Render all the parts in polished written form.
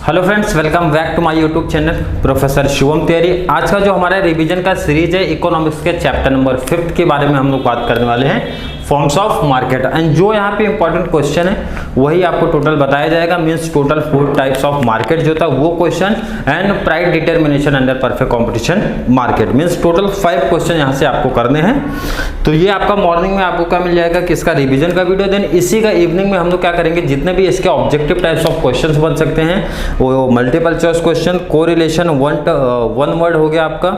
Hello friends, welcome back to my YouTube channel professor Shivam Tiwari. आज का जो हमारा रिवीजन का सीरीज है इकोनॉमिक्स के चैप्टर नंबर 5 के बारे में हम लोग बात करने वाले हैं, फॉर्म्स ऑफ मार्केट। एंड जो यहाँ पे इंपॉर्टेंट क्वेश्चन है वही आपको टोटल बताया जाएगा। Means total 4 types of market जो था वो question, and price determination under perfect competition market. Means total 5 question यहाँ से आपको करने हैं। तो ये आपका मॉर्निंग में आपको क्या मिल जाएगा, किसका रिवीजन का वीडियो। देन इसी का इवनिंग में हम लोग क्या करेंगे, जितने भी इसके ऑब्जेक्टिव टाइप्स ऑफ क्वेश्चन बन सकते हैं, वो multiple choice question, correlation, one word हो गया आपका,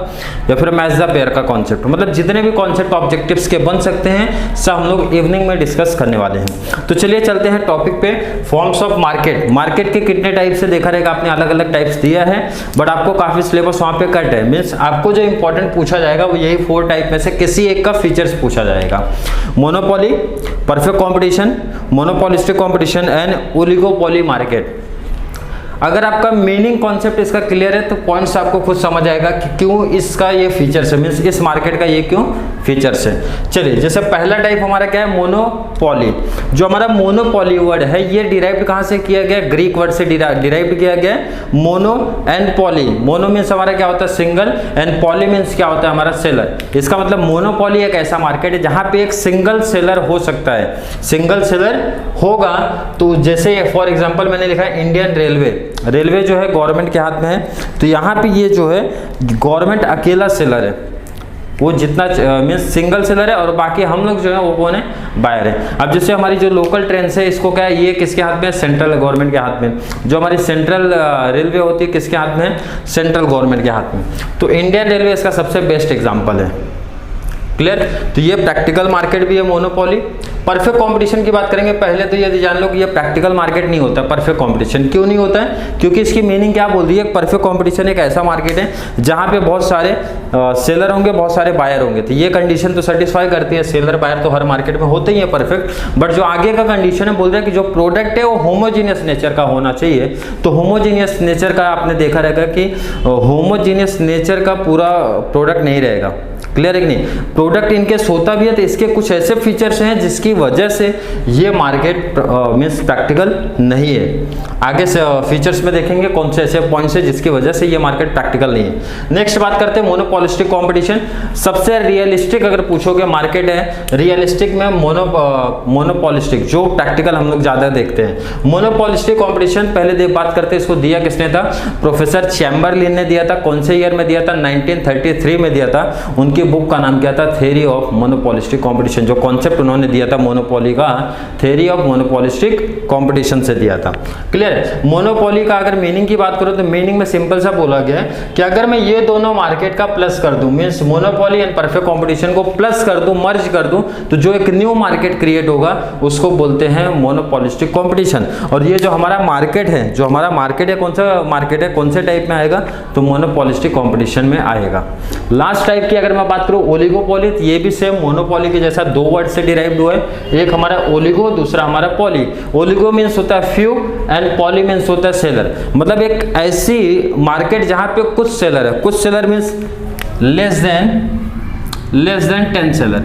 या फिर मैच द पेयर का कॉन्सेप्ट, मतलब जितने भी कॉन्सेप्ट ऑब्जेक्टिव्स के बन सकते हैं सब हम लोग इवनिंग में डिस्कस करने वाले हैं। तो चलिए चलते हैं टॉपिक पे, फॉर्म्स ऑफ मार्केट। मार्केट के कितने टाइप से देखा रहेगा आपने, अलग अलग टाइप्स दिया है, बट आपको काफी सिलेबस वहां पे कट है। मींस आपको जो इंपॉर्टेंट पूछा जाएगा वो यही 4 टाइप में से किसी एक का फीचर्स पूछा जाएगा। Monopoly, perfect competition, monopolistic competition and oligopoly market. अगर आपका मीनिंग कॉन्सेप्ट इसका क्लियर है तो पॉइंट्स आपको खुद समझ आएगा कि क्यों इसका ये फीचर्स है, मींस इस मार्केट का ये क्यों फीचर्स है। चलिए, जैसे पहला टाइप हमारा क्या है, मोनोपोली। जो हमारा मोनोपोली वर्ड है ये डिराइव्ड कहाँ से किया गया, ग्रीक वर्ड से डिराइव्ड किया गया है। Mono and poly. Mono means हमारा क्या होता है, सिंगल, एंड पॉली मीन्स क्या होता है हमारा सेलर। इसका मतलब मोनोपोली एक ऐसा मार्केट है जहाँ पे एक सिंगल सेलर हो सकता है। सिंगल सेलर होगा तो जैसे फॉर एग्जाम्पल मैंने लिखा है इंडियन रेलवे जो है गवर्नमेंट के हाथ में है, तो यहाँ पे ये जो है गवर्नमेंट अकेला सेलर है, वो जितना मीन्स सिंगल सेलर है, और बाकी हम लोग जो है वो कौन है, बायर है। अब जैसे हमारी जो लोकल ट्रेन है इसको क्या है, ये किसके हाथ में है, सेंट्रल गवर्नमेंट के हाथ में। जो हमारी सेंट्रल रेलवे होती है किसके हाथ में है, सेंट्रल गवर्नमेंट के हाथ में। तो इंडियन रेलवे इसका सबसे बेस्ट एग्जाम्पल है। क्लियर। तो ये प्रैक्टिकल मार्केट भी है मोनोपोली। परफेक्ट कंपटीशन की बात करेंगे, पहले तो ये जान लो कि ये प्रैक्टिकल मार्केट नहीं होता, परफेक्ट कंपटीशन। क्यों नहीं होता है, क्योंकि इसकी मीनिंग क्या बोल रही है, परफेक्ट कंपटीशन एक ऐसा मार्केट है जहां पे बहुत सारे सेलर होंगे, बहुत सारे बायर होंगे। तो ये कंडीशन तो सेटिस्फाई करती है, सेलर बायर तो हर मार्केट में होते ही है परफेक्ट। बट जो आगे का कंडीशन है बोल रहा है कि जो प्रोडक्ट है वो होमोजीनियस नेचर का होना चाहिए। तो होमोजीनियस नेचर का आपने देखा रहेगा कि होमोजीनियस नेचर का पूरा प्रोडक्ट नहीं रहेगा। क्लियर है कि नहीं, प्रोडक्ट इनके होता भी है तो इसके कुछ ऐसे फीचर्स हैं जिसकी वजह से ये मार्केट मींस प्रैक्टिकल नहीं है। आगे से फीचर्स में देखेंगे कौन से ऐसे पॉइंट्स है जिसकी वजह से ये मार्केट प्रैक्टिकल नहीं है। नेक्स्ट बात करते हैं मोनोपोलिस्टिक कंपटीशन। सबसे रियलिस्टिक अगर पूछोगे मार्केट है, रियलिस्टिक में मोनोपोलिस्टिक, जो प्रैक्टिकल हम लोग ज्यादा देखते हैं। मोनोपोलिस्टिक कंपटीशन पहले बात करते हैं, इसको दिया किसने था, प्रोफेसर चैम्बरलिन ने दिया था। कौन से ईयर में दिया था, 1933 में दिया था। उनकी बुक का नाम क्या था, थ्योरी ऑफ मोनोपोलिस्टिक कंपटीशन। जो कॉन्सेप्ट उन्होंने दिया था मोनोपोली का, थ्योरी ऑफ मोनोपोलिस्टिक कंपटीशन से दिया था। क्लियर है। मोनोपोली का अगर मीनिंग की बात करूं तो मीनिंग में सिंपल सा बोला गया है कि अगर मैं ये दोनों मार्केट का प्लस कर दूं, means monopoly and perfect competition को प्लस कर दूं, मर्ज कर दूं, तो जो एक न्यू मार्केट क्रिएट होगा उसको बोलते हैं मोनोपोलिस्टिक कंपटीशन। और ये जो हमारा मार्केट है, कौन सा मार्केट है, कौन से टाइप में आएगा, तो मोनोपोलिस्टिक कंपटीशन में आएगा। लास्ट टाइप की अगर मैं बात करूं ओलिगोपोली, तो ये भी सेम मोनोपोली के जैसा 2 वर्ड से डिराइव्ड हुआ है। एक हमारा ओलिगो, दूसरा हमारा पॉली। ओलिगो मीन्स होता है फ्यू एंड पॉली मीन्स होता है सेलर। मतलब एक ऐसी मार्केट जहां पे कुछ सेलर है, कुछ seller means less than 10 seller.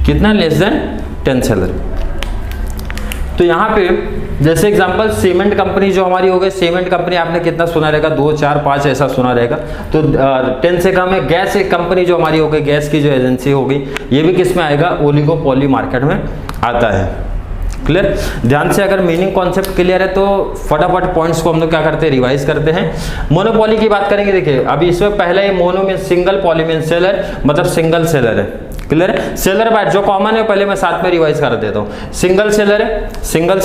कितना, लेस देन 10 सेलर। तो यहाँ पे जैसे एग्जांपल सीमेंट कंपनी जो हमारी हो गई, सीमेंट कंपनी आपने कितना सुना रहेगा, 2, 4, 5 ऐसा सुना रहेगा। तो 10 से कम है। गैस एक कंपनी जो हमारी हो गई, गैस की जो एजेंसी होगी, ये भी किस में आएगा, ओलिगोपोली मार्केट में आता है। क्लियर। ध्यान से अगर मीनिंग कॉन्सेप्ट क्लियर है तो फटाफट पॉइंट्स को हम लोग क्या करते हैं, रिवाइज करते हैं। मोनोपोली की बात करेंगे, देखिए अभी इसमें पहले ही mono mean single, poly mean seller, मतलब सिंगल सेलर है। क्लियर है। सेलर बायर जो कॉमन है पहले मैं साथ में रिवाइज कर देता हूँ। सिंगल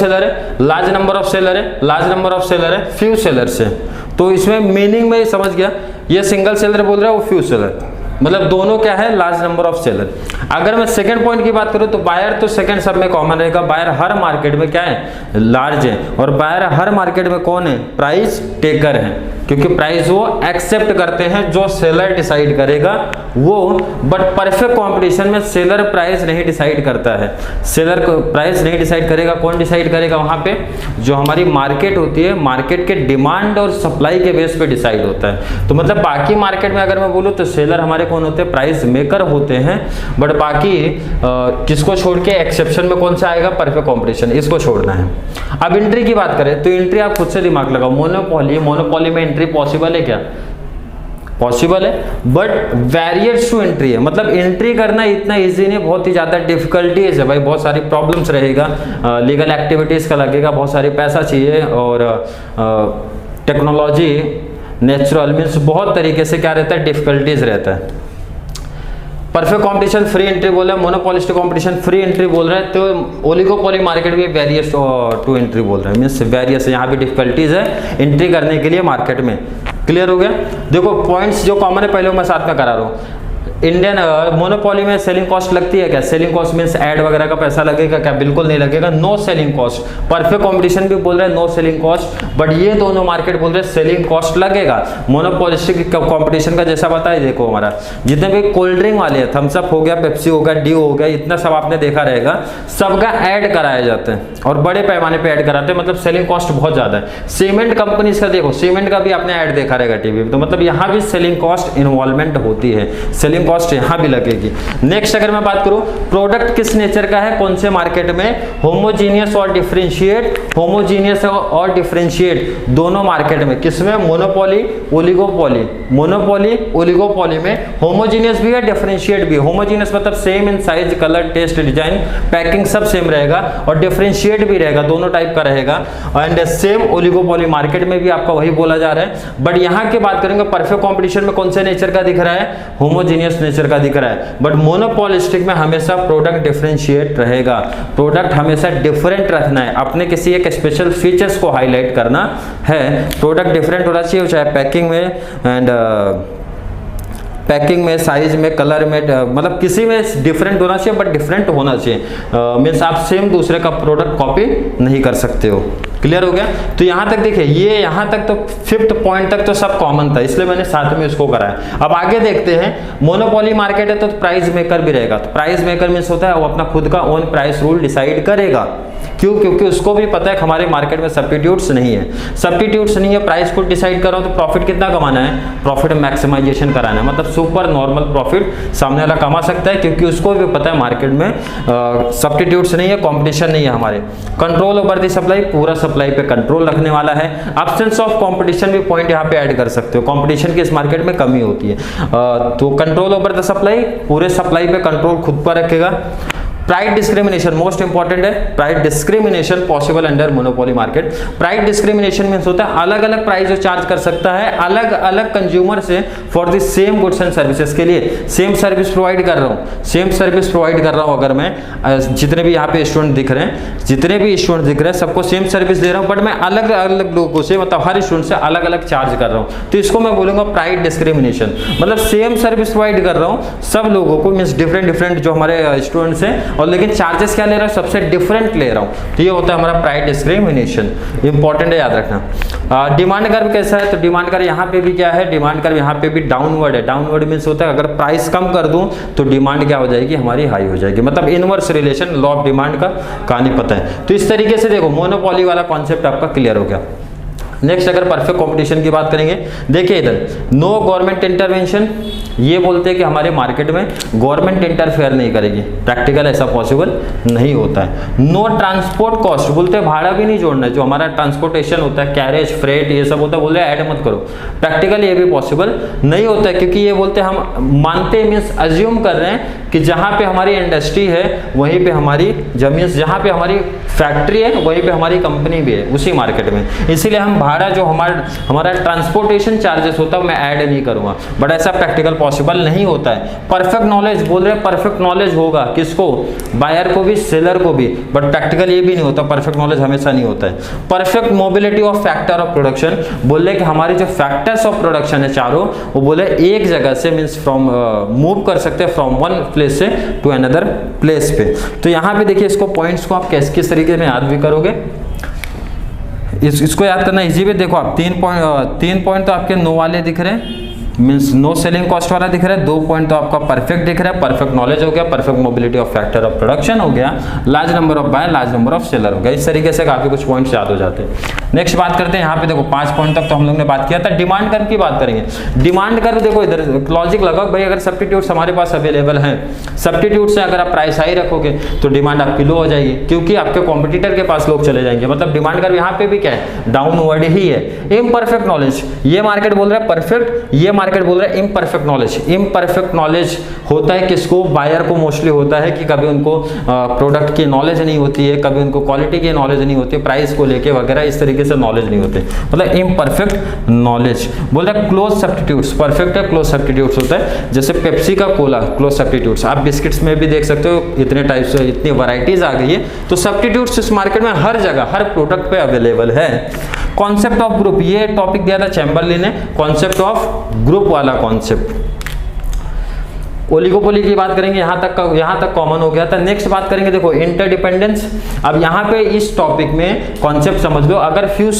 सेलर है, लार्ज नंबर ऑफ सेलर है, फ्यू सेलर्स है। तो इसमें मीनिंग में समझ गया, ये सिंगल सेलर बोल रहा है, वो फ्यू सेलर, मतलब दोनों क्या है, लार्ज नंबर ऑफ सेलर। अगर मैं सेकंड पॉइंट की बात करूं तो बायर तो सेकंड सब में कॉमन रहेगा। बायर हर मार्केट में क्या है, लार्ज है, और बायर हर मार्केट में कौन है, प्राइस टेकर है। क्योंकि प्राइस वो एक्सेप्ट करते हैं, जो सेलर डिसाइड करेगा वो। बट परफेक्ट कंपटीशन में सेलर प्राइस नहीं डिसाइड करता है, सेलर प्राइस नहीं डिसाइड करेगा। कौन डिसाइड करेगा? वहाँ पे जो हमारी मार्केट होती है, मार्केट के डिमांड और सप्लाई के बेस पे डिसाइड होता है। तो मतलब बाकी मार्केट में अगर मैं बोलूँ तो सेलर हमारे कौन होते हैं? प्राइस मेकर होते हैं। बट बाकी किसको छोड़ के एक्सेप्शन में कौन सा आएगा? परफेक्ट कंपटीशन, इसको छोड़ना है। अब एंट्री की बात करें तो एंट्री आप खुद से दिमाग लगाओ। मोनोपोली में एंट्री पॉसिबल है क्या? पॉसिबल है, बट बैरियर्स टू एंट्री है। मतलब एंट्री करना इतना इजी नहीं, बहुत ही ज़्यादा डिफिकल्टीज है भाई, बहुत सारी प्रॉब्लम्स रहेगा, लीगल एक्टिविटीज़ का लगेगा, बहुत सारी पैसा चाहिए, और टेक्नोलॉजी नेचुरल मीन्स बहुत तरीके से क्या रहता है? डिफिकल्टीज रहता है। परफेक्ट कंपटीशन फ्री एंट्री बोल रहा है, मोनोपोलिस्टिक कंपटीशन फ्री एंट्री बोल रहा है, तो ओलिगोपोली मार्केट भी वेरियस टू एंट्री बोल रहे हैं, मीन्स वेरियस, यहाँ भी डिफिकल्टीज है एंट्री करने के लिए मार्केट में। क्लियर हो गया? देखो पॉइंट्स जो कॉमन है पहले मैं साथ में करा रहा हूँ। इंडियन मोनोपोली में सेलिंग कॉस्ट लगती है क्या? सेलिंग कॉस्ट मीन्स ऐड वगैरह का पैसा लगेगा क्या? बिल्कुल नहीं लगेगा, no selling cost. Perfect competition भी बोल रहे हैं नो सेलिंग कॉस्ट, बट ये दोनों मार्केट बोल रहे हैं सेलिंग कॉस्ट लगेगा। मोनोपोलिस्टिक कंपटीशन का जैसा बताया, देखो हमारा जितने भी कोल्ड ड्रिंक वाले हैं, थम्स अप हो गया, पेप्सी हो गया, ड्यू हो गया, इतना सब आपने देखा रहेगा, सबका ऐड कराया जाता है और बड़े पैमाने पे ऐड कराते हैं, मतलब सेलिंग कॉस्ट बहुत ज्यादा है। सीमेंट कंपनीज का देखो, सीमेंट का भी आपने ऐड देखा रहेगा टीवी पे, तो मतलब यहाँ भी सेलिंग कॉस्ट इन्वॉल्वमेंट होती है, सेलिंग कॉस्ट यहाँ भी लगेगी। नेक्स्ट अगर मैं बात करूं, प्रोडक्ट किस नेचर का है, कौन से मार्केट में? होमोजीनियस और डिफरेंशिएट, होमोजीनियस और डिफरेंशिएट दोनों मार्केट में। किसमें? मोनोपोली ओलिगोपोली, मोनोपोली ओलिगोपोली में होमोजीनियस भी है, डिफरेंशिएट भी है। होमोजीनियस मतलब same in size, colour, taste, design, packing सब सेम रहेगा, और डिफरेंशिएट भी रहेगा, दोनों टाइप का रहेगा। एंड सेम ओलिगोपोली मार्केट में भी आपका वही बोला जा रहा है। बट यहाँ की बात करेंगे परफेक्ट कॉम्पिटिशन में कौन से नेचर का दिख रहा है? होमोजीनियस नेचर का दिख रहा है। बट मोनोपोलिस्टिक में हमेशा प्रोडक्ट डिफरेंशिएट रहेगा, प्रोडक्ट हमेशा डिफरेंट रखना है, अपने किसी एक स्पेशल फीचर्स को हाईलाइट करना है। प्रोडक्ट डिफरेंट होना चाहिए, चाहे पैकिंग में एंड पैकिंग में, साइज में, कलर में, मतलब किसी में डिफरेंट होना चाहिए, बट डिफरेंट होना चाहिए। मीन्स आप सेम दूसरे का प्रोडक्ट कॉपी नहीं कर सकते हो। क्लियर हो गया? तो यहाँ तक देखिए, ये यहाँ तक तो 5th पॉइंट तक तो सब कॉमन था, इसलिए मैंने साथ में इसको कराया। अब आगे देखते हैं, मोनोपोली मार्केट है तो प्राइस मेकर भी रहेगा। तो प्राइस मेकर मीन्स होता है वो अपना खुद का ओन प्राइस रूल डिसाइड करेगा। क्यों? क्योंकि उसको भी पता है हमारे मार्केट में सब्स्टिट्यूट्स नहीं है, सब्स्टिट्यूट्स नहीं है, प्राइस को डिसाइड कर रहा हूं तो प्रॉफिट कितना कमाना है? प्रॉफिट मैक्सिमाइजेशन कराना है, मतलब सुपर नॉर्मल प्रॉफिट सामने वाला कमा सकता है, क्योंकि उसको भी पता है मार्केट में सब्स्टिट्यूट्स नहीं है, कंपटीशन नहीं है हमारे। कंट्रोल ओवर द सप्लाई, पूरा सप्लाई पे कंट्रोल रखने वाला है। एब्सेंस ऑफ कंपटीशन भी पॉइंट यहाँ पे ऐड कर सकते हो, कंपटीशन की इस मार्केट में कमी होती है। तो कंट्रोल ओवर द सप्लाई, पूरे सप्लाई पे कंट्रोल खुद पर रखेगा। प्राइस डिस्क्रिमिनेशन मोस्ट इंपॉर्टेंट है, price discrimination possible under monopoly market. Price discrimination means होता है अलग अलग प्राइस जो चार्ज कर सकता है अलग अलग कंज्यूमर से for the same goods and services के लिए। सेम सर्विस प्रोवाइड कर रहा हूँ, सेम सर्विस प्रोवाइड कर रहा हूँ, अगर मैं जितने भी यहाँ पे स्टूडेंट दिख रहे हैं, जितने भी स्टूडेंट दिख रहे हैं सबको सेम सर्विस दे रहा हूँ, बट मैं अलग अलग लोगों से, मतलब हर स्टूडेंट से अलग अलग चार्ज कर रहा हूँ, तो इसको मैं बोलूंगा प्राइस डिस्क्रिमिनेशन। मतलब सेम सर्विस प्रोवाइड कर रहा हूँ सब लोगों को, मींस डिफरेंट डिफरेंट जो हमारे स्टूडेंट्स हैं, और लेकिन चार्जेस क्या ले रहा हूँ? सबसे डिफरेंट ले रहा हूँ, तो ये होता है हमारा प्राइस डिस्क्रिमिनेशन। इंपॉर्टेंट है, याद रखना। डिमांड कर्व कैसा है? तो डिमांड कर्व यहाँ पे भी क्या है? डिमांड कर्व यहाँ पे भी डाउनवर्ड है। डाउनवर्ड मींस होता है अगर प्राइस कम कर दूं तो डिमांड क्या हो जाएगी? हमारी हाई हो जाएगी, मतलब inverse relation, law of demand का कहानी पता है। तो इस तरीके से देखो मोनोपोली वाला कॉन्सेप्ट आपका क्लियर हो गया। नेक्स्ट अगर परफेक्ट कंपटीशन की बात करेंगे, देखिए इधर नो गवर्नमेंट इंटरवेंशन, ये बोलते हैं कि हमारे मार्केट में गवर्नमेंट इंटरफेयर नहीं करेगी, प्रैक्टिकल ऐसा पॉसिबल नहीं होता है। नो ट्रांसपोर्ट कॉस्ट, बोलते हैं भाड़ा भी नहीं जोड़ना है, जो हमारा ट्रांसपोर्टेशन होता है, कैरेज, फ्रेट, ये सब होता है, बोलते हैं ऐड मत करो, प्रैक्टिकल ये भी पॉसिबल नहीं होता है, क्योंकि ये बोलते हैं हम मानते मीन्स अज्यूम कर रहे हैं कि जहाँ पे हमारी इंडस्ट्री है वहीं पे हमारी जमीन, जहाँ पे हमारी फैक्ट्री है वहीं पे हमारी कंपनी भी है उसी मार्केट में, इसीलिए हम भाड़ा जो हमारा ट्रांसपोर्टेशन चार्जेस होता है मैं ऐड नहीं करूंगा, बट ऐसा प्रैक्टिकल पॉसिबल नहीं होता है। परफेक्ट नॉलेज बोल रहे हैं, परफेक्ट नॉलेज होगा किसको? बायर को भी, सेलर को भी, बट प्रैक्टिकल ये भी नहीं होता, परफेक्ट नॉलेज हमेशा नहीं होता है। Perfect mobility of factor of production, बोले कि हमारे जो फैक्टर्स ऑफ प्रोडक्शन है चारों, वो बोले एक जगह से मीन्स फ्रॉम मूव कर सकते हैं फ्रॉम वन प्लेस से टू अनदर प्लेस पे। तो यहाँ पे देखिए इसको पॉइंट्स को आप किस तरीके में याद भी करोगे, इसको याद करना इजी भी। देखो आप 3 पॉइंट तो आपके नो वाले दिख रहे हैं, मीन्स नो सेलिंग कॉस्ट वाला दिख रहा है। 2 पॉइंट तो आपका परफेक्ट दिख रहा है, परफेक्ट नॉलेज हो गया, perfect mobility of factor of production हो गया, large number of buy, large number of seller हो गया। इस तरीके से काफी कुछ पॉइंट्स याद हो जाते हैं। नेक्स्ट बात करते हैं यहाँ पे। देखो 5 पॉइंट तक तो हम लोग ने बात किया था। डिमांड कर्व की बात करेंगे। डिमांड कर्व देखो इधर लॉजिक लगा भाई, अगर सब्स्टिट्यूट्स हमारे पास अवेलेबल हैं, सब्स्टिट्यूट से अगर आप प्राइस हाई रखोगे तो डिमांड आपकी लो हो जाएगी, क्योंकि आपके कॉम्पिटिटर के पास लोग चले जाएंगे। मतलब डिमांड कर्व यहाँ पे भी क्या है, डाउनवर्ड ही है। इम्परफेक्ट नॉलेज, ये मार्केट बोल रहा है परफेक्ट, ये मार्केट बोल रहा है इम्परफेक्ट नॉलेज। इम्परफेक्ट नॉलेज होता है किसको, बायर को मोस्टली होता है कि कभी उनको प्रोडक्ट की नॉलेज नहीं होती है, कभी उनको क्वालिटी की नॉलेज नहीं होती है, प्राइस को लेके वगैरह इस तरीके से नॉलेज नहीं होते, मतलब इम्परफेक्ट नॉलेज। बोल रहा है क्लोज सब्स्टिट्यूट्स, परफेक्ट है क्लोज सब्स्टिट्यूट्स होता है, जैसे पेप्सी का कोला क्लोज सब्स्टिट्यूट्स। आप बिस्किट्स में भी देख सकते हो, इतने टाइप्स से इतनी वैरायटीज आ गई है, तो सब्स्टिट्यूट्स इस मार्केट में हर जगह हर प्रोडक्ट पे अवेलेबल है। कॉन्सेप्ट ऑफ ग्रुप, ये टॉपिक दिया था चैम्बरलिन ने, कॉन्सेप्ट ऑफ ग्रुप वाला कॉन्सेप्ट। ओलिगोपोली की बात करेंगे, यहाँ तक कॉमन हो गया था। नेक्स्ट बात करेंगे, देखो इंटरडिपेंडेंस। अब यहाँ पे इस टॉपिक में कॉन्सेप्ट समझ लो, अगर फ्यू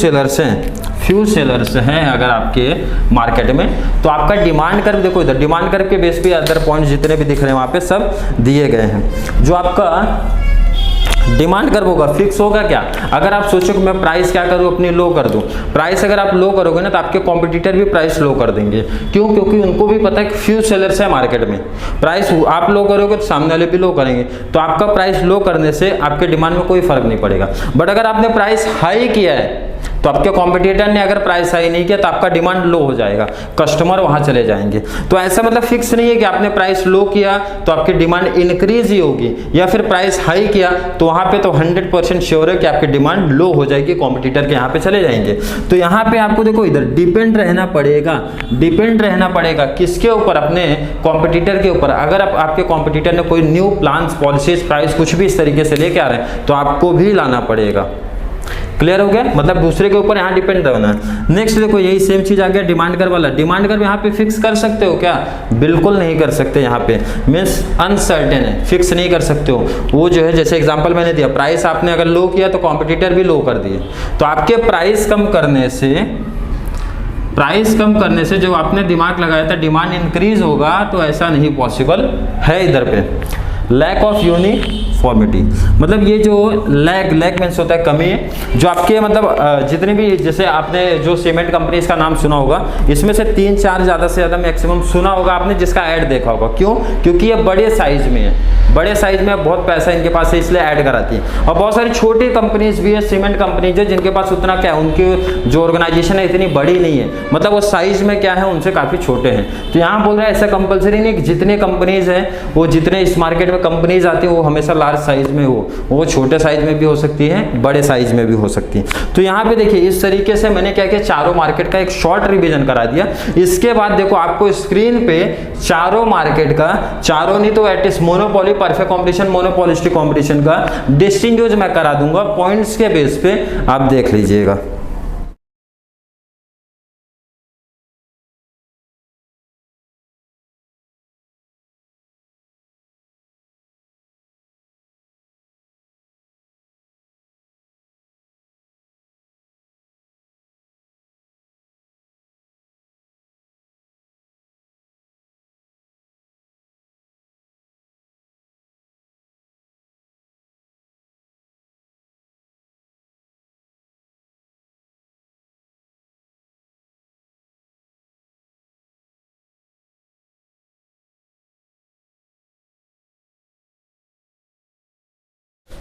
सेलर्स हैं अगर आपके मार्केट में, तो आपका डिमांड कर्व देखो इधर, डिमांड कर्व के बेस पे अदर पॉइंट जितने भी दिख रहे हैं वहाँ पे सब दिए गए हैं। जो आपका डिमांड कर्व होगा फिक्स होगा क्या, अगर आप सोचो कि मैं प्राइस क्या करूं, अपनी लो कर दूं, प्राइस अगर आप लो करोगे ना तो आपके कॉम्पिटिटर भी प्राइस लो कर देंगे। क्यों, क्योंकि उनको भी पता है कि फ्यू सेलर्स है मार्केट में, प्राइस आप लो करोगे तो सामने वाले भी लो करेंगे, तो आपका प्राइस लो करने से आपके डिमांड में कोई फर्क नहीं पड़ेगा। बट अगर आपने प्राइस हाई किया है तो आपके कॉम्पिटिटर ने अगर प्राइस हाई नहीं किया तो आपका डिमांड लो हो जाएगा, कस्टमर वहां चले जाएंगे। तो ऐसा मतलब फिक्स नहीं है कि आपने प्राइस लो किया तो आपकी डिमांड इंक्रीज ही होगी, या फिर प्राइस हाई किया तो वहां पे तो 100% श्योर है कि आपकी डिमांड लो हो जाएगी, कॉम्पिटिटर के यहाँ पे चले जाएंगे। तो यहाँ पे आपको देखो इधर डिपेंड रहना पड़ेगा किसके ऊपर, अपने कॉम्पिटिटर के ऊपर। अगर आपके कॉम्पिटिटर ने कोई न्यू प्लान्स, पॉलिसीज, प्राइस कुछ भी इस तरीके से लेके आ रहे हैं तो आपको भी लाना पड़ेगा। क्लियर हो गया, मतलब दूसरे के ऊपर यहाँ डिपेंड रहना है। नेक्स्ट देखो यही सेम चीज आ गया डिमांड कर्व वाला। डिमांड कर्व यहाँ पे फिक्स कर सकते हो क्या, बिल्कुल नहीं कर सकते। यहाँ पे मीन्स अनसर्टेन है, फिक्स नहीं कर सकते हो। वो जो है जैसे एग्जांपल मैंने दिया, प्राइस आपने अगर लो किया तो कॉम्पिटिटर भी लो कर दिए, तो आपके प्राइस कम करने से जो आपने दिमाग लगाया था डिमांड इंक्रीज होगा, तो ऐसा नहीं पॉसिबल है इधर पे। लैक ऑफ यूनिफॉर्मिटी, मतलब ये जो लैक मीन्स होता है कमी है। जो आपके मतलब जितने भी, जैसे आपने जो सीमेंट कंपनीज का नाम सुना होगा, इसमें से 3-4 ज़्यादा से ज़्यादा मैक्सिमम सुना होगा आपने जिसका ऐड देखा होगा। क्यों, क्योंकि ये बड़े साइज में है, बड़े साइज में बहुत पैसा इनके पास है, इसलिए ऐड कराती है। और बहुत सारी छोटी कंपनीज भी है, सीमेंट कंपनीज है, जिनके पास उतना क्या है, उनकी जो ऑर्गेनाइजेशन है इतनी बड़ी नहीं है, मतलब वो साइज में क्या है उनसे काफ़ी छोटे हैं। तो यहाँ बोल रहा है ऐसा कंपलसरी नहीं कि जितने कंपनीज हैं, वो जितने इस मार्केट में कंपनीज आती है वो हमेशा लार्ज साइज में हो, वो छोटे साइज में भी हो सकती है, बड़े साइज में भी हो सकती है। तो यहाँ पे देखिए इस तरीके से मैंने क्या किया, चारों मार्केट का एक शॉर्ट रिवीजन करा दिया। इसके बाद देखो आपको स्क्रीन पे चारों मार्केट का, चारों नहीं तो at least monopoly, perfect competition, monopolistic competition का डिस्टिंग्विश मैं करा दूंगा पॉइंट्स के बेस पे, आप देख लीजिएगा।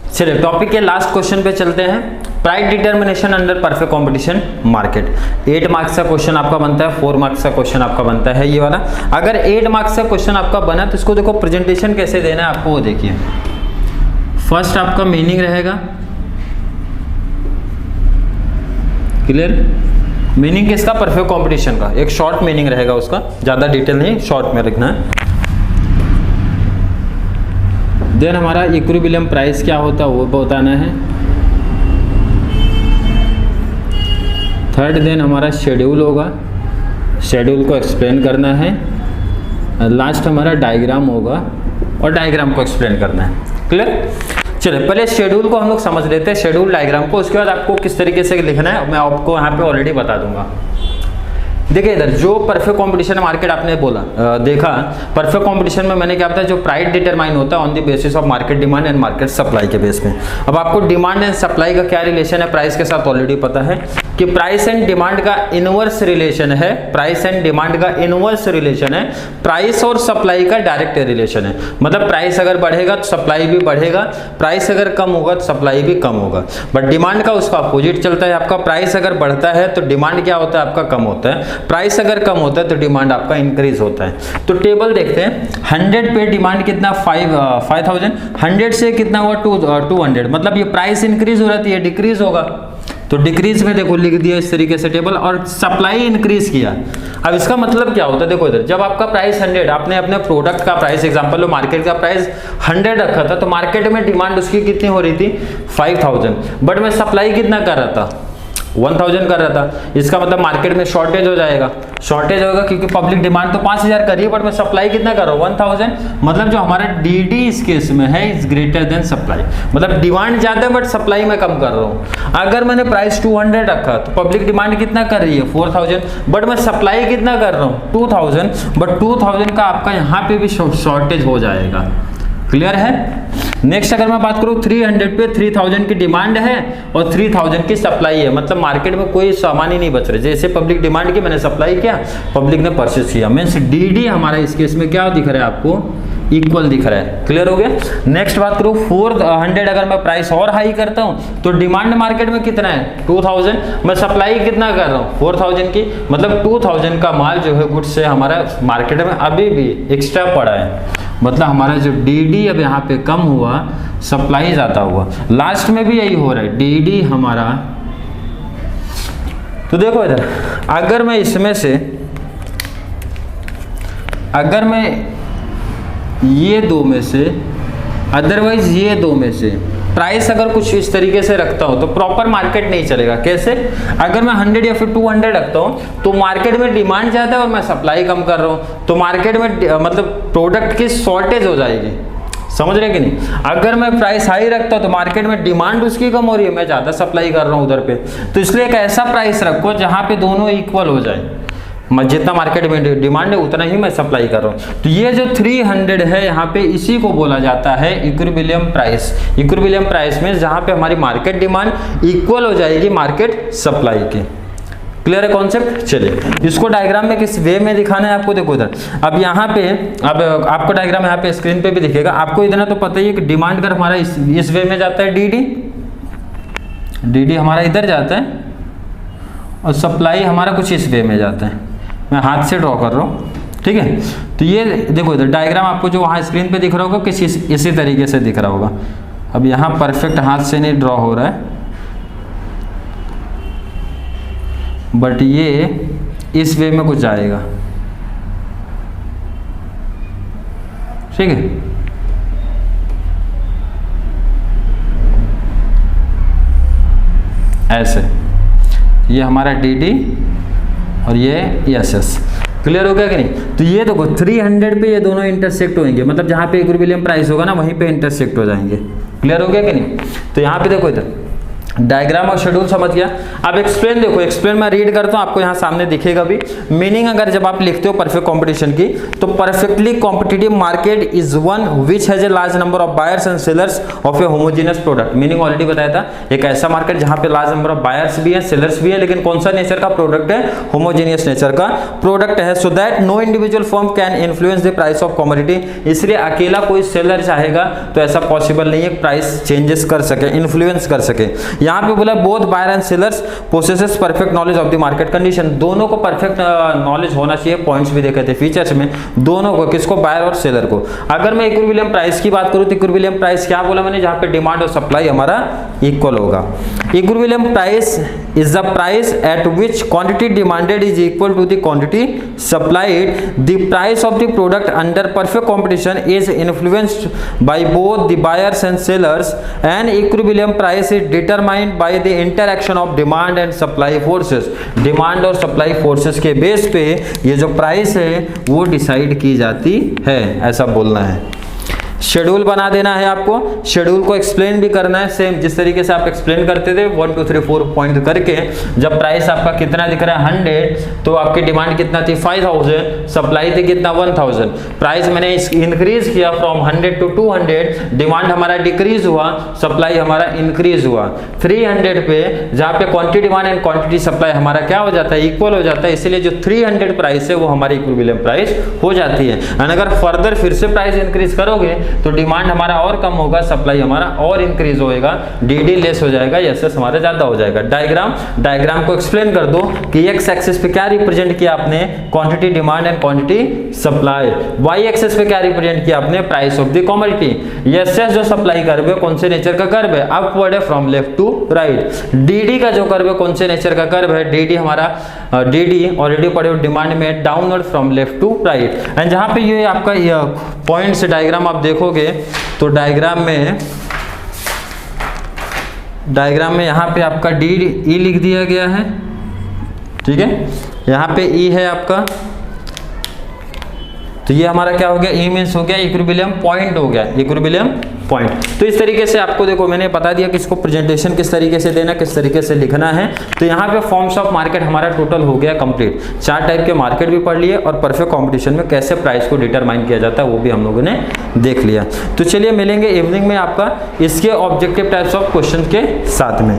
चलिए टॉपिक के लास्ट क्वेश्चन पे चलते हैं। Price determination under perfect competition market. 8 marks का क्वेश्चन आपका बनता है, 4 मार्क्स का क्वेश्चन आपका बनता है ये वाला। अगर 8 मार्क्स का क्वेश्चन आपका बना तो इसको देखो प्रेजेंटेशन कैसे देना है आपको, वो देखिए। फर्स्ट आपका मीनिंग रहेगा, क्लियर, मीनिंग किसका, परफेक्ट कंपटीशन का। एक शॉर्ट मीनिंग रहेगा उसका, ज़्यादा डिटेल नहीं, शॉर्ट में लिखना है। देन हमारा इक्विलिब्रियम प्राइस क्या होता है वो बताना है। थर्ड देन हमारा शेड्यूल होगा, शेड्यूल को एक्सप्लेन करना है। लास्ट हमारा डायग्राम होगा और डायग्राम को एक्सप्लेन करना है। क्लियर। चलिए पहले शेड्यूल को हम लोग समझ लेते हैं, शेड्यूल डायग्राम को, उसके बाद आपको किस तरीके से लिखना है मैं आपको यहाँ पे ऑलरेडी बता दूंगा। देखिए इधर जो परफेक्ट कंपटीशन मार्केट आपने बोला देखा, परफेक्ट कंपटीशन में मैंने क्या बताया, जो प्राइस डिटरमाइन होता है on the basis of market demand and market supply के बेस पे। अब आपको डिमांड एंड सप्लाई का क्या रिलेशन है प्राइस के साथ ऑलरेडी पता है कि प्राइस एंड डिमांड का इनवर्स रिलेशन है, प्राइस एंड डिमांड का इनवर्स रिलेशन है, प्राइस और सप्लाई का डायरेक्ट रिलेशन है। मतलब प्राइस अगर बढ़ेगा तो सप्लाई भी बढ़ेगा, प्राइस अगर कम होगा तो सप्लाई भी कम होगा। बट डिमांड का उसका अपोजिट चलता है, आपका प्राइस अगर बढ़ता है तो डिमांड क्या होता है आपका कम होता है, प्राइस अगर कम होता है तो डिमांड आपका इंक्रीज होता है। तो टेबल देखते हैं, 100 पे डिमांड कितना 5000, 100 से कितना हुआ 200, मतलब ये प्राइस इंक्रीज हो रहा है, ये डिक्रीज होगा, तो डिक्रीज में देखो लिख दिया इस तरीके से टेबल, और सप्लाई इंक्रीज किया। अब इसका मतलब क्या होता है, देखो इधर जब आपका प्राइस 100, आपने अपने प्रोडक्ट का प्राइस एग्जांपल लो, मार्केट का प्राइस 100 रखा था, तो मार्केट में डिमांड उसकी कितनी हो रही थी 5000, बट मैं सप्लाई कितना कर रहा था 1000 कर रहा था। इसका मतलब मार्केट में शॉर्टेज हो जाएगा, शॉर्टेज होगा क्योंकि पब्लिक डिमांड तो 5000 कर रही है, बट मैं सप्लाई कितना कर रहा हूँ 1000, मतलब जो हमारा डीडी इस केस में है इज ग्रेटर देन सप्लाई, मतलब डिमांड ज्यादा है बट सप्लाई में कम कर रहा हूँ। अगर मैंने प्राइस 200 रखा तो पब्लिक डिमांड कितना कर रही है 4000, बट मैं सप्लाई कितना कर रहा हूँ 2000, बट 2000 का आपका यहाँ पे भी शॉर्टेज हो जाएगा। क्लियर है। नेक्स्ट अगर मैं बात करूं 300 पे 3000 की डिमांड है और 3000 की सप्लाई है, मतलब मार्केट में कोई सामान ही नहीं बच रहा, जैसे पब्लिक डिमांड की मैंने सप्लाई किया, पब्लिक ने परचेस किया, मींस डीडी हमारा इस केस में क्या दिख रहा है आपको इक्वल दिख रहा है। क्लियर हो गया। नेक्स्ट बात करूं 400 अगर मैं प्राइस और हाई करता हूं तो डिमांड मार्केट में कितना है 2000, मैं सप्लाई कितना कर रहा हूं 4000 की, मतलब 2000 का माल जो है गुड्स से हमारा मार्केट में अभी भी एक्स्ट्रा पड़ा है, मतलब हमारा जो डीडी अब यहाँ पे कम हुआ, सप्लाई ज्यादा हुआ। लास्ट में भी यही हो रहा है, डीडी हमारा, तो देखो इधर अगर मैं इसमें से, अगर मैं ये दो में से, अदरवाइज ये दो में से प्राइस अगर कुछ इस तरीके से रखता हूं तो प्रॉपर मार्केट नहीं चलेगा। कैसे, अगर मैं 100 या फिर 200 रखता हूं तो मार्केट में डिमांड ज्यादा है और मैं सप्लाई कम कर रहा हूं, तो मार्केट में मतलब प्रोडक्ट की शॉर्टेज हो जाएगी। समझ रहे कि नहीं। अगर मैं प्राइस हाई रखता हूं तो मार्केट में डिमांड उसकी कम हो रही है, मैं ज्यादा सप्लाई कर रहा हूं उधर पे, तो इसलिए एक ऐसा प्राइस रखो जहां पे दोनों इक्वल हो जाए, मैं जितना मार्केट में डिमांड है उतना ही मैं सप्लाई कर रहा हूँ। तो ये जो 300 है यहाँ पे इसी को बोला जाता है इक्विलिब्रियम प्राइस। इक्विलिब्रियम प्राइस में जहाँ पे हमारी मार्केट डिमांड इक्वल हो जाएगी मार्केट सप्लाई की। क्लियर है कॉन्सेप्ट। चलिए इसको डायग्राम में किस वे में दिखाना है आपको, देखो इधर अब यहाँ पे, अब आपको डायग्राम यहाँ पे स्क्रीन पे भी दिखेगा, आपको इतना तो पता ही है कि डिमांड कर हमारा इस वे में जाता है डीडी हमारा इधर जाता है और सप्लाई हमारा कुछ इस वे में जाता है। मैं हाथ से ड्रॉ कर रहा हूँ, ठीक है। तो ये देखो इधर डायग्राम आपको जो वहाँ स्क्रीन पे दिख रहा होगा किसी इसी तरीके से दिख रहा होगा। अब यहाँ परफेक्ट हाथ से नहीं ड्रॉ हो रहा है, बट ये इस वे में कुछ जाएगा, ठीक है। ऐसे ये हमारा डीडी और ये एसएस। क्लियर हो गया कि नहीं। तो ये देखो 300 पे ये दोनों इंटरसेक्ट होंगे, मतलब जहां पे इक्विलिब्रियम प्राइस होगा ना वहीं पे इंटरसेक्ट हो जाएंगे। क्लियर हो गया कि नहीं। तो यहाँ पे देखो इधर डायग्राम और शेड्यूल समझ गया। अब एक्सप्लेन देखो, एक्सप्लेन मैं रीड करता हूँ, आपको यहाँ सामने दिखेगा भी। मीनिंग अगर जब आप लिखते हो परफेक्ट कंपटीशन की, तो perfectly competitive market is one which has a large number of buyers and sellers of A homogeneous product. Meaning already बताया था, एक ऐसा मार्केट जहाँ पे लार्ज नंबर ऑफ बायर्स भी है, सेलर्स भी है, लेकिन कौन सा नेचर का प्रोडक्ट है, होमोजेनियस नेचर का प्रोडक्ट है, so that no individual firm can influence the price of commodity. इसलिए अकेला कोई सेलर चाहेगा तो ऐसा पॉसिबल नहीं है प्राइस चेंजेस कर सके, इन्फ्लुएंस कर सके। यहाँ पे बोला both buyer and sellers possesses perfect knowledge of the market condition. दोनों को परफेक्ट नॉलेज होना चाहिए, पॉइंट्स भी देखे थे फीचर्स में, दोनों को, किसको, बायर और सेलर को। अगर मैं इक्विलिब्रियम प्राइस की बात करूं तो इक्विलिब्रियम प्राइस क्या बोला मैंने, जहां पे डिमांड और सप्लाई हमारा इक्वल होगा। Equilibrium price is the price at which quantity demanded is equal to the quantity supplied. The price of the product under perfect competition is influenced by both the buyers and sellers and equilibrium price is determined by the interaction of demand and supply forces. Demand और supply forces के base पे ये जो price है वो decide की जाती है, ऐसा बोलना है। शेड्यूल बना देना है आपको, शेड्यूल को एक्सप्लेन भी करना है सेम जिस तरीके से आप एक्सप्लेन करते थे 1 2 3 4 पॉइंट करके। जब प्राइस आपका कितना दिख रहा है 100, तो आपकी डिमांड कितना थी 5000, सप्लाई थी कितना 1000, प्राइस मैंने इंक्रीज किया फ्रॉम 100 to 200, डिमांड हमारा डिक्रीज हुआ, सप्लाई हमारा इंक्रीज हुआ। 300 पे जहाँ पे quantity demand and quantity supply हमारा क्या हो जाता है, इक्वल हो जाता है, इसीलिए जो 300 प्राइस है वो हमारी इक्विलिब्रियम प्राइस हो जाती है। एंड अगर फर्दर फिर से प्राइस इंक्रीज करोगे तो डिमांड हमारा और कम होगा, सप्लाई हमारा और इंक्रीज होएगा, डी लेस हो जाएगा, एसएस हमारा ज्यादा हो जाएगा। डायग्राम को एक्सप्लेन कर दो कि एक्स एक्सिस पे क्या रिप्रेजेंट किया आपने, quantity demand and quantity supply, Y axis पे क्या रिप्रेजेंट किया आपने, price of the commodity. SS जो सप्लाई कर्व है कौन से नेचर का कर्व है, अपवर्ड है from left to right. DD का जो कर्व है कौन से नेचर का कर्व है, डीडी हमारा डीडी ऑलरेडी पढ़े हो डिमांड में downward from left to right. And जहां पे ये आपका पॉइंट्स डायग्राम आप देखोगे तो डायग्राम में यहाँ पे आपका डी ई लिख दिया गया है, ठीक है, यहाँ पे ई है आपका, तो ये हमारा क्या हो गया, ई मींस हो गया इक्विलिब्रियम पॉइंट हो गया, इक्विलिब्रियम पॉइंट। तो इस तरीके से आपको देखो मैंने बता दिया कि इसको प्रेजेंटेशन किस तरीके से देना, किस तरीके से लिखना है। तो यहाँ पे फॉर्म्स ऑफ मार्केट हमारा टोटल हो गया कंप्लीट, 4 टाइप के मार्केट भी पढ़ लिए और परफेक्ट कंपटीशन में कैसे प्राइस को डिटरमाइन किया जाता है वो भी हम लोगों ने देख लिया। तो चलिए मिलेंगे इवनिंग में आपका इसके ऑब्जेक्टिव टाइप्स ऑफ क्वेश्चन के साथ में।